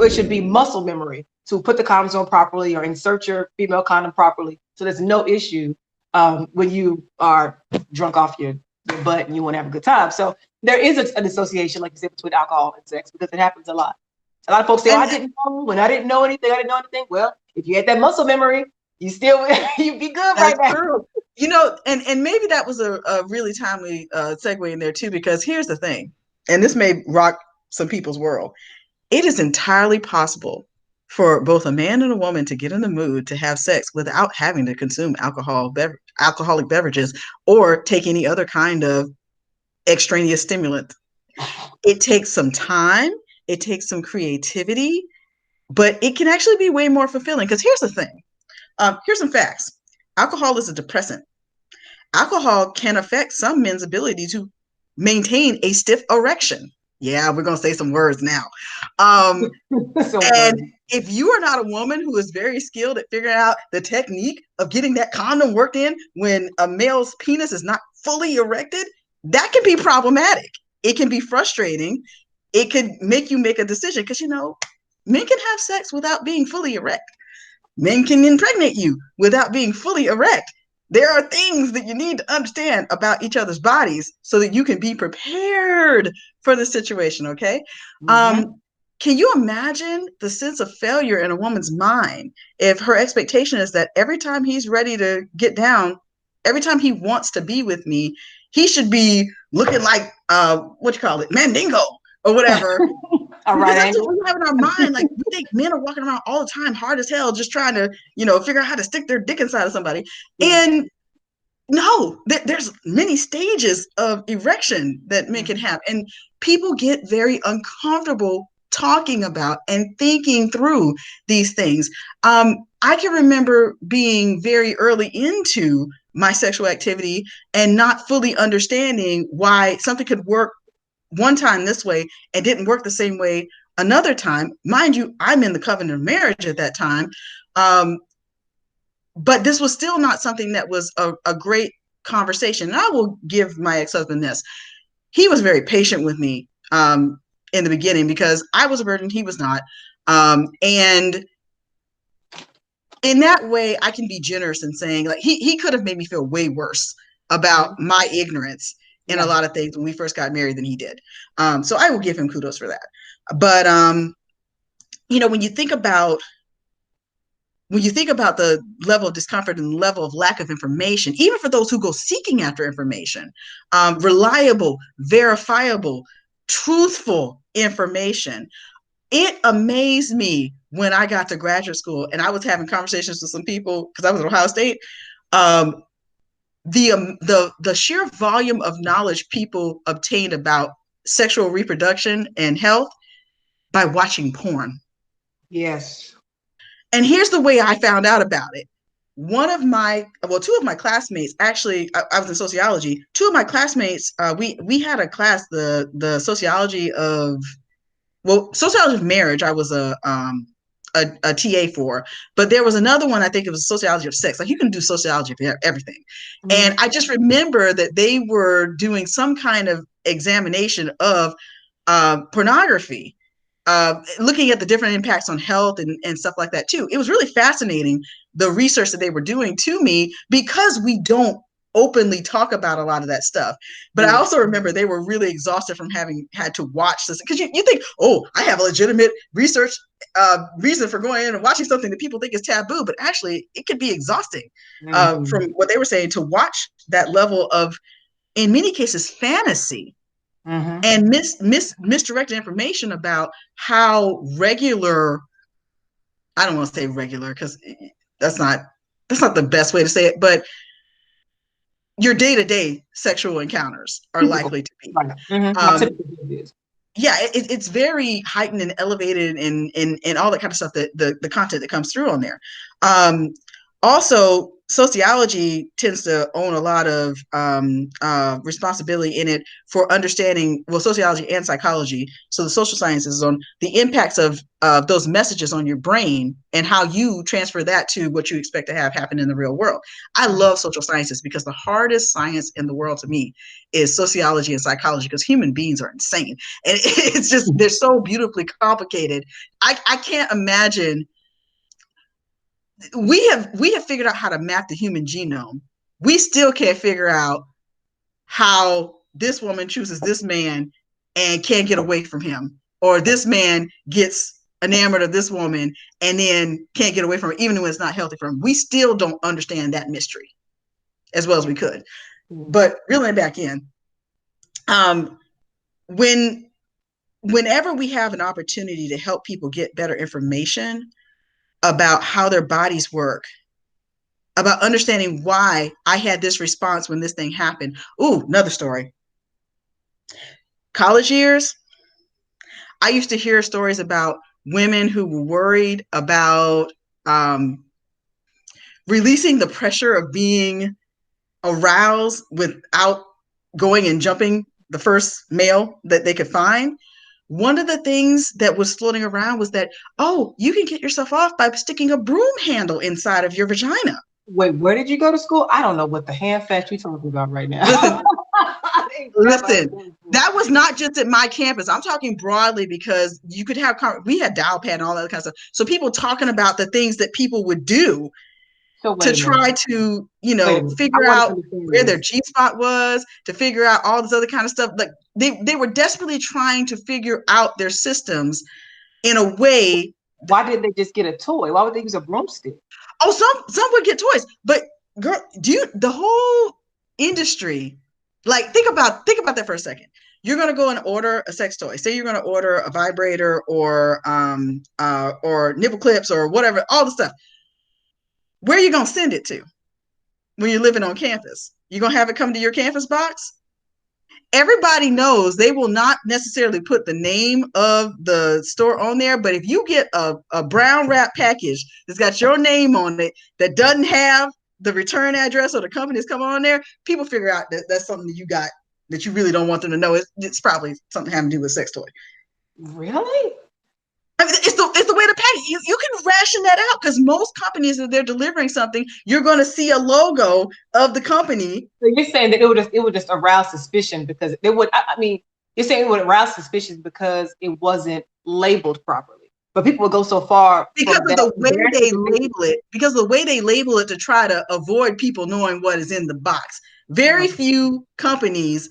So it should be muscle memory to put the condoms on properly or insert your female condom properly. So there's no issue when you are drunk off your butt and you want to have a good time. So there is an association, like you said, between alcohol and sex because it happens a lot. A lot of folks say, I didn't know. When I didn't know anything, I didn't know anything. Well, if you had that muscle memory, you still, you'd be good right now. True. You know, and maybe that was a really timely segue in there too, because here's the thing, and this may rock some people's world. It is entirely possible for both a man and a woman to get in the mood to have sex without having to consume alcoholic beverages or take any other kind of extraneous stimulant. It takes some time, it takes some creativity, but it can actually be way more fulfilling. Because here's the thing. Here's some facts. Alcohol is a depressant. Alcohol can affect some men's ability to maintain a stiff erection. Yeah, we're going to say some words now. And if you are not a woman who is very skilled at figuring out the technique of getting that condom worked in when a male's penis is not fully erected, that can be problematic. It can be frustrating. It could make you make a decision because, you know, men can have sex without being fully erect. Men can impregnate you without being fully erect. There are things that you need to understand about each other's bodies so that you can be prepared for the situation, okay? Mm-hmm. Can you imagine the sense of failure in a woman's mind if her expectation is that every time he's ready to get down, every time he wants to be with me, he should be looking like, Mandingo or whatever. All right. That's what we have in our mind. Like, we think men are walking around all the time, hard as hell, just trying to, figure out how to stick their dick inside of somebody. Yeah. And no, there's many stages of erection that men can have. And people get very uncomfortable talking about and thinking through these things. I can remember being very early into my sexual activity and not fully understanding why something could work one time this way and didn't work the same way another time. Mind you, I'm in the covenant of marriage at that time. But this was still not something that was a great conversation. And I will give my ex-husband this. He was very patient with me in the beginning because I was a virgin, he was not. And in that way, I can be generous in saying, like, he could have made me feel way worse about my ignorance in a lot of things when we first got married than he did. So I will give him kudos for that. But, when you think about the level of discomfort and the level of lack of information, even for those who go seeking after information, reliable, verifiable, truthful information, it amazed me when I got to graduate school and I was having conversations with some people because I was at Ohio State. The sheer volume of knowledge people obtained about sexual reproduction and health by watching porn. Yes. And here's the way I found out about it. Two of my classmates, actually, I was in sociology. Two of my classmates, we had a class, the sociology of marriage. I was a TA for, but there was another one. I think it was sociology of sex. Like, you can do sociology for everything. Mm-hmm. And I just remember that they were doing some kind of examination of pornography, looking at the different impacts on health and stuff like that too. It was really fascinating, the research that they were doing to me, because we don't openly talk about a lot of that stuff. But I also remember they were really exhausted from having had to watch this, because you think, oh, I have a legitimate research reason for going in and watching something that people think is taboo, but actually it could be exhausting from what they were saying, to watch that level of, in many cases, fantasy. Mm-hmm. And misdirected information about how regular, I don't want to say regular because that's not the best way to say it, but your day-to-day sexual encounters are likely to be. Mm-hmm. Yeah, it's very heightened and elevated and all that kind of stuff, that the content that comes through on there. Also, sociology tends to own a lot of responsibility in it for understanding, well, sociology and psychology. So the social sciences on the impacts of those messages on your brain and how you transfer that to what you expect to have happen in the real world. I love social sciences because the hardest science in the world to me is sociology and psychology, because human beings are insane. And it's just, they're so beautifully complicated. I can't imagine. We have figured out how to map the human genome. We still can't figure out how this woman chooses this man and can't get away from him, or this man gets enamored of this woman and then can't get away from her, even when it's not healthy for him. We still don't understand that mystery as well as we could. But reeling back in, whenever we have an opportunity to help people get better information about how their bodies work, about understanding why I had this response when this thing happened. Ooh, another story. College years, I used to hear stories about women who were worried about releasing the pressure of being aroused without going and jumping the first male that they could find. One of the things that was floating around was that, oh, you can get yourself off by sticking a broom handle inside of your vagina. Wait, where did you go to school? I don't know what the hand fast you're talking about right now. Listen, that was not just at my campus. I'm talking broadly, because you could have, we had dial pad and all that kind of stuff. So people talking about the things that people would do to try to, figure out where their G spot was, to figure out all this other kind of stuff. Like they were desperately trying to figure out their systems in a way. Why didn't they just get a toy? Why would they use a broomstick? Oh, some would get toys, but girl, the whole industry, like think about that for a second. You're gonna go and order a sex toy. Say you're gonna order a vibrator or nipple clips or whatever, all the stuff. Where are you gonna send it to when you're living on campus? You gonna have it come to your campus box? Everybody knows they will not necessarily put the name of the store on there, but if you get a brown wrap package that's got your name on it that doesn't have the return address or the company that's coming on there, people figure out that that's something that you got that you really don't want them to know. It's probably something having to do with sex toy. Really? I mean, it's the way to package. You can ration that out, because most companies, if they're delivering something, you're going to see a logo of the company. So you're saying that it would just arouse suspicion because it would. I mean, you're saying it would arouse suspicion because it wasn't labeled properly. But people would go so far because of the way they label it. Because of the way they label it to try to avoid people knowing what is in the box. Very few companies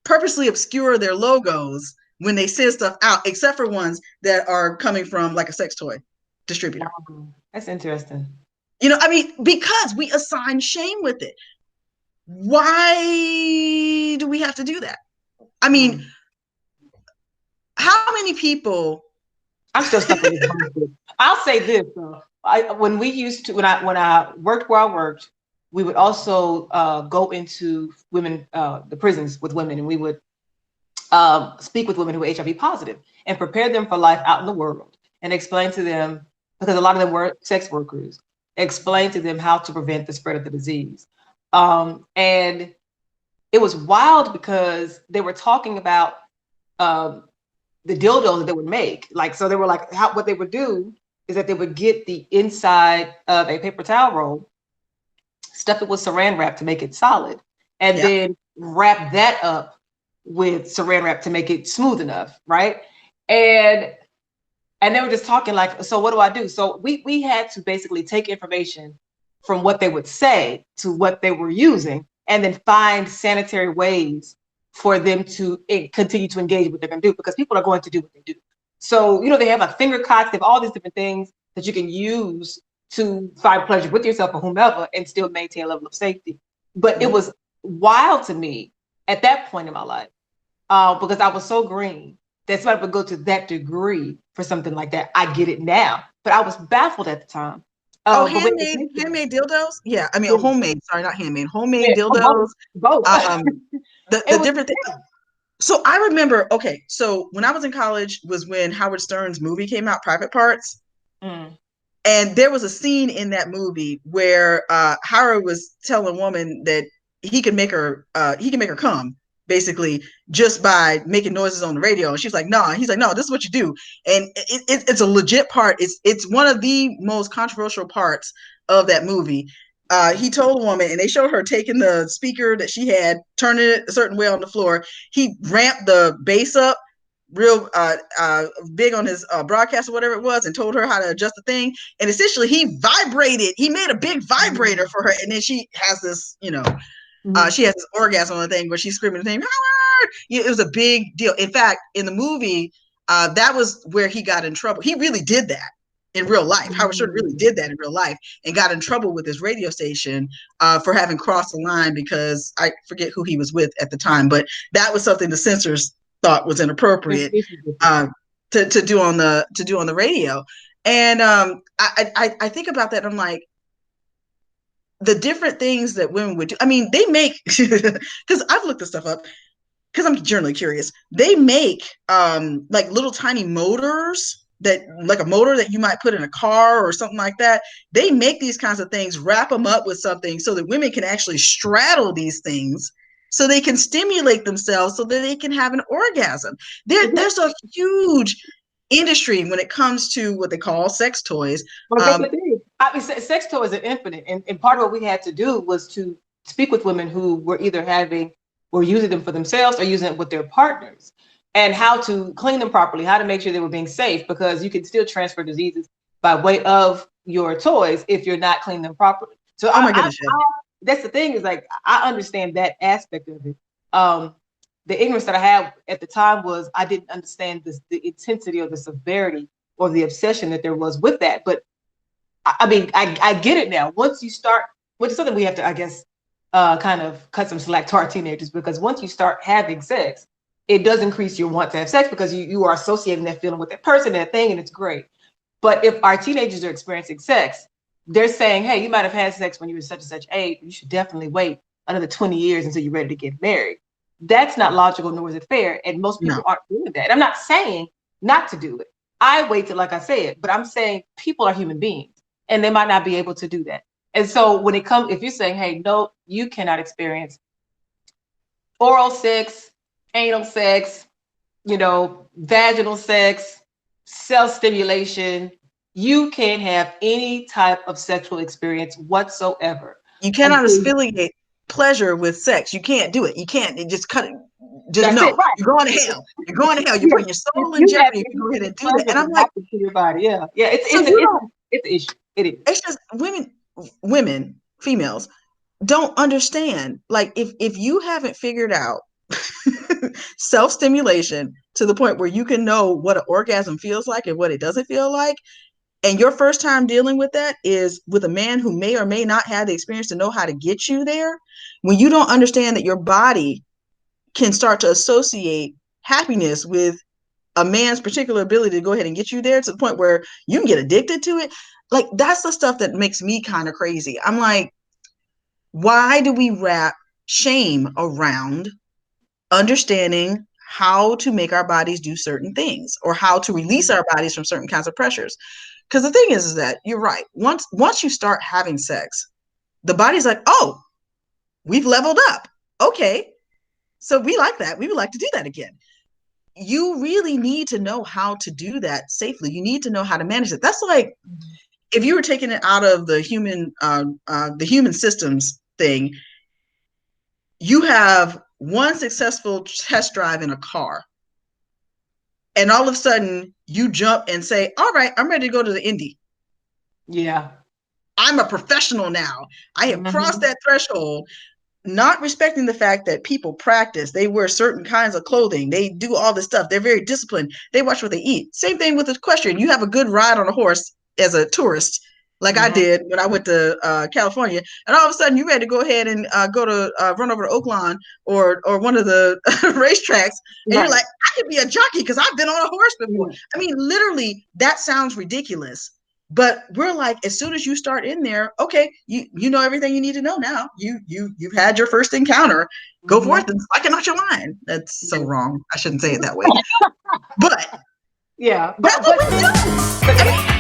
purposely obscure their logos when they send stuff out, except for ones that are coming from like a sex toy distributor. Wow. That's interesting. I mean, because we assign shame with it. Why do we have to do that? I mean, how many people? I'm still stuck with this. I'll say this though. When I worked where I worked, we would also go into the prisons with women, and we would speak with women who were HIV positive and prepare them for life out in the world, and explain to them, because a lot of them were sex workers, explain to them how to prevent the spread of the disease. And it was wild because they were talking about the dildos that they would make. Like, so they were like, what they would do is that they would get the inside of a paper towel roll, stuff it with saran wrap to make it solid, and then wrap that up with saran wrap to make it smooth enough, right? And they were just talking like, so what do I do? So we had to basically take information from what they would say to what they were using, and then find sanitary ways for them to continue to engage with what they're going to do, because people are going to do what they do. So, they have like finger cots, they have all these different things that you can use to find pleasure with yourself or whomever and still maintain a level of safety. But it was wild to me at that point in my life, because I was so green that somebody would go to that degree for something like that. I get it now, but I was baffled at the time. Handmade dildos? Yeah, I mean, homemade. Sorry, not handmade. Homemade dildos. Both. The different things. So I remember, so when I was in college was when Howard Stern's movie came out, Private Parts. And there was a scene in that movie where Howard was telling a woman that he can make her come, basically, just by making noises on the radio. And she's like, no. Nah. He's like, no, this is what you do. And it's a legit part. It's one of the most controversial parts of that movie. He told a woman, and they showed her taking the speaker that she had, turning it a certain way on the floor. He ramped the bass up real big on his broadcast or whatever it was, and told her how to adjust the thing. And essentially he made a big vibrator for her, and then she has this, she has this orgasm on the thing where she's screaming the thing, Howard! It was a big deal. In fact, in the movie, that was where he got in trouble. He really did that in real life. Howard Stern really did that in real life, and got in trouble with his radio station for having crossed the line, because I forget who he was with at the time, but that was something the censors thought was inappropriate to do on the radio. And I think about that. And I'm like, the different things that women would do. I mean, they make, because I've looked this stuff up because I'm generally curious. They make like little tiny motors, that like a motor that you might put in a car or something like that. They make these kinds of things, wrap them up with something so that women can actually straddle these things, so they can stimulate themselves, so that they can have an orgasm. There's a huge industry when it comes to what they call sex toys. Well, that's the thing. I mean, sex toys are infinite, and part of what we had to do was to speak with women who were either using them for themselves or using it with their partners, and how to clean them properly, how to make sure they were being safe, because you can still transfer diseases by way of your toys if you're not cleaning them properly. So, oh my goodness. That's the thing, is like, I understand that aspect of it. The ignorance that I had at the time was I didn't understand the intensity or the severity or the obsession that there was with that. But I mean, I get it now. Once you start, which is something we have to, I guess, kind of cut some slack to our teenagers, because once you start having sex, it does increase your want to have sex, because you are associating that feeling with that person, that thing, and it's great. But if our teenagers are experiencing sex, they're saying, hey, you might have had sex when you were such and such age, you should definitely wait another 20 years until you're ready to get married. That's not logical, nor is it fair. And most people aren't doing that. I'm not saying not to do it. I waited, like I said, but I'm saying people are human beings, and they might not be able to do that. And so when it comes, if you're saying, hey, no, you cannot experience oral sex, anal sex, vaginal sex, self-stimulation, you can't have any type of sexual experience whatsoever. You cannot affiliate pleasure with sex. You can't do it. You can't. It just cut it. Just no. Right. You're going to hell. You're going to hell. You're putting your soul in jeopardy if you go ahead and do that. And I'm like, to your body. Yeah. It's an issue. It is. It's just women, females don't understand. Like, if you haven't figured out self-stimulation to the point where you can know what an orgasm feels like and what it doesn't feel like, and your first time dealing with that is with a man who may or may not have the experience to know how to get you there, when you don't understand that your body can start to associate happiness with a man's particular ability to go ahead and get you there to the point where you can get addicted to it, like, that's the stuff that makes me kind of crazy. I'm like, why do we wrap shame around understanding how to make our bodies do certain things, or how to release our bodies from certain kinds of pressures? Because the thing is that you're right. Once you start having sex, the body's like, oh, we've leveled up. Okay. So we like that. We would like to do that again. You really need to know how to do that safely. You need to know how to manage it. That's like if you were taking it out of the human systems thing, you have one successful test drive in a car, and all of a sudden you jump and say, all right, I'm ready to go to the Indy. Yeah. I'm a professional now. I have crossed that threshold, not respecting the fact that people practice. They wear certain kinds of clothing. They do all this stuff. They're very disciplined. They watch what they eat. Same thing with equestrian. You have a good ride on a horse as a tourist, like I did when I went to California, and all of a sudden you're ready to go ahead and go to run over to Oaklawn or one of the racetracks, and you're like, I could be a jockey because I've been on a horse before. I mean, literally, that sounds ridiculous, but we're like, as soon as you start in there, okay, you know everything you need to know now. You've had your first encounter. Go forth and strike it out your line. That's so wrong. I shouldn't say it that way, but yeah, that's what we do.